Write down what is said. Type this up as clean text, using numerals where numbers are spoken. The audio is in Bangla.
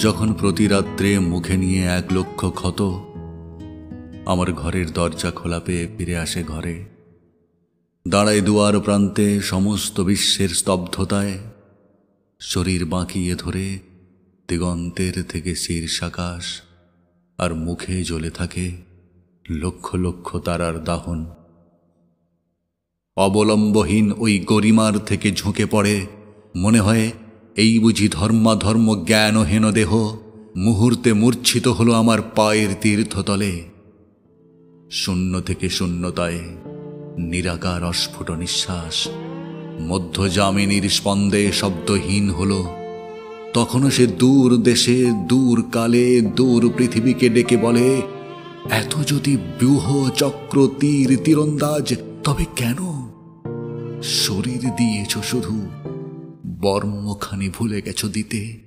যখন প্রতি রাত্রে মুখে নিয়ে 1,00,000 ক্ষত আমার ঘরের দরজা খোলা পেয়ে ফিরে আসে ঘরে, দাঁড়ায় দুয়ার প্রান্তে সমস্ত বিশ্বের স্তব্ধতায়, শরীর বাঁকিয়ে ধরে দিগন্তের থেকে শীর্ষাকাশ, আর মুখে জ্বলে থাকে লক্ষ লক্ষ তারার দাহন। অবলম্বহীন ওই গরিমার থেকে ঝুঁকে পড়ে, মনে হয় এই বুঝি ধর্মাধর্ম জ্ঞানহীন দেহ মুহূর্তে মূর্ছিত হলো আমার পায়ের তীর্থতলে। শূন্য থেকে শূন্যতায় নিরাকার অস্ফুট নিঃশ্বাস মধ্যযামিনীর স্পন্দে শব্দহীন হলো। তখনও সে দূর দেশে, দূর কালে, দূর পৃথিবীকে ডেকে বলে, এত যদি ব্যূহ চক্র তীর তীরন্দাজ, তবে কেন শরীর দিয়েছ শুধু, বর্মখানি ভুলে গেছ দিতে।